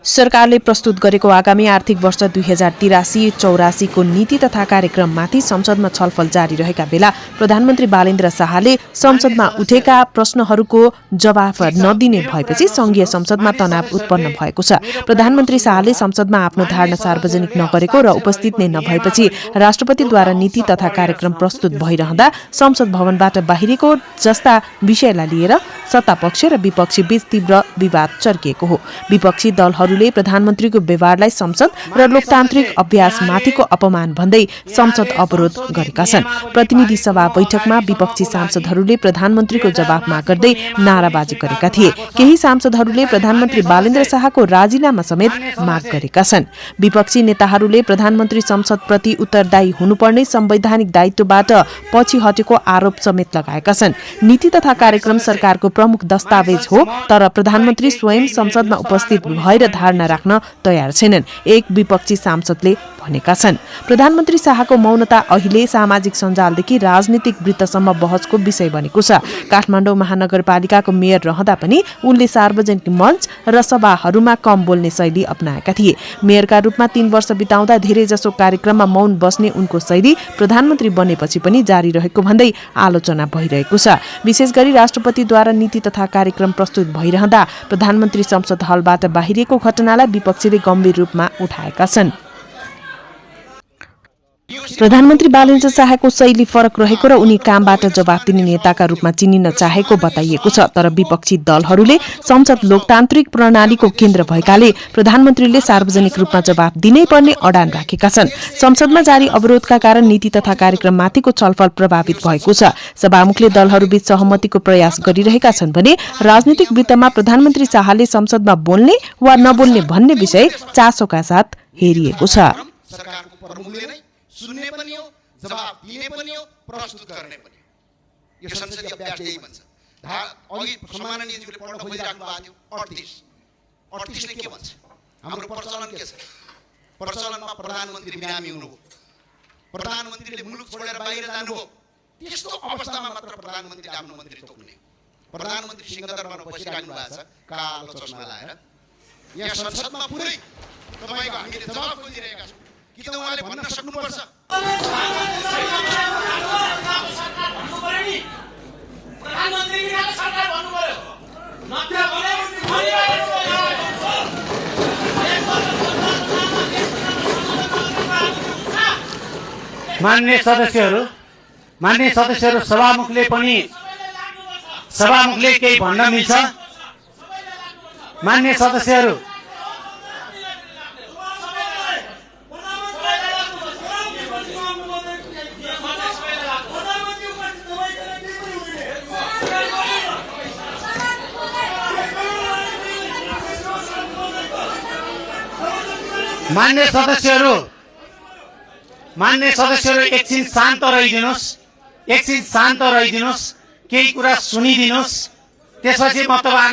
सरकारले प्रस्तुत गरेको आगामी आर्थिक वर्ष 2083-84 को नीति तथा कार्यक्रममाथि संसदमा छलफल जारी रहेका बेला प्रधानमन्त्री बालेन्द्र शाहले संसदमा उठेका प्रश्नहरूको जवाफ नदिने भएपछि संघीय संसदमा तनाव उत्पन्न भएको छ। प्रधानमन्त्री शाहले संसदमा आफ्नो धारणा सार्वजनिक नगरेको र उपस्थित नै नभएपछि राष्ट्रपतिद्वारा नीति तथा कार्यक्रम प्रस्तुत भइरहँदा संसद भवनबाट बाहिरिएको जस्ता विषयलाई लिएर सत्तापक्ष र विपक्षी बीच तीव्र विवाद चर्किएको हो। विपक्षी दलहरूले प्रधानमन्त्रीको व्यवहारलाई संसद र लोकतान्त्रिक अभ्यासमाथिको अपमान भन्दै संसद अवरोध गरेका छन्। प्रतिनिधि सभा बैठकमा विपक्षी सांसदहरूले प्रधानमन्त्रीको जवाफ माग गर्दै नाराबाजी गरेका थिए। केही सांसदहरूले प्रधानमन्त्री बालेन्द्र शाहको राजीनामा समेत माग गरेका छन्। विपक्षी नेताहरूले प्रधानमन्त्री संसदप्रति उत्तरदायी हुनुपर्ने संवैधानिक दायित्वबाट पछि हटेको आरोप समेत लगाएका छन्। नीति तथा कार्यक्रम सरकारको प्रमुख दस्तावेज हो, तर प्रधानमन्त्री स्वयं संसदमा उपस्थित भएर धारणा राख्न तयार छैनन्, एक विपक्षी सांसदले भनेका छन्। प्रधानमन्त्री शाहको मौनता अहिले सामाजिक सञ्जालदेखि राजनीतिक वृत्तसम्म बहसको विषय बनेको छ। काठमाडौँ महानगरपालिकाको मेयर रहँदा पनि उनले सार्वजनिक मञ्च र सभाहरूमा कम बोल्ने शैली अपनाएका थिए। मेयरका रूपमा 3 वर्ष बिताउँदा धेरैजसो कार्यक्रममा मौन बस्ने उनको शैली प्रधानमन्त्री बनेपछि पनि जारी रहेको भन्दै आलोचना भइरहेको छ। विशेष गरी राष्ट्रपतिद्वारा नीति तथा कार्यक्रम प्रस्तुत भइरहँदा प्रधानमन्त्री संसद हलबाट बाहिरिएको घटनालाई विपक्षीले गम्भीर रूपमा उठाएका छन्। प्रधानमन्त्री बालेन्द्र शाहको शैली फरक रहेको र उनी कामबाट जवाफ दिने नेताका रूपमा चिनिन चाहेको बताइएको छ। तर विपक्षी दलहरूले संसद लोकतान्त्रिक प्रणालीको केन्द्र भएकाले प्रधानमन्त्रीले सार्वजनिक रूपमा जवाफ दिनै पर्ने अडान राखेका छन्। संसदमा जारी अवरोधका कारण नीति तथा कार्यक्रममाथिको छलफल प्रभावित भएको छ। सभामुखले दलहरूबीच सहमतिको प्रयास गरिरहेका छन् भने राजनीतिक वृत्तमा प्रधानमन्त्री शाहले संसदमा बोल्ने वा नबोल्ने भन्ने विषय चासोका साथ हेरिएको छ। सुन्ने पनि हो, जवाफ दिने पनि हो, प्रस्तुत गर्ने पनि हो। यो संसदीय अभ्यास यही भन्छ। अघि सम्माननीयज्यूले पढ्न खोजिराख्नु भएको थियो 38 ले के भन्छ? हाम्रो प्रचलन के छ? प्रचलनमा प्रधानमन्त्री बिरामी हुनु हो, प्रधानमन्त्रीले मुलुक छोडेर बाहिर जानु हो, त्यस्तो अवस्थामा मात्र प्रधानमन्त्रीले आफ्नो मन्त्री तोक्ने। प्रधानमन्त्री सिंहदरबारमा बसिराख्नु भएको छ कालो चस्मा लगाएर। यहाँ संसदमा पुरै तपाईको हामीले जवाफ खोजिरहेका छौँ कि त उहाँले भन्न सक्नुपर्छ। मान्य सदस्यहरू सभामुखले केही भन्न मिल्छ? मान्य सदस्यहरू मान्य सदस्यहरू एकछिन शान्त रहिदिनुहोस्, केही कुरा सुनिदिनुहोस्, त्यसपछि म तपाईहरुलाई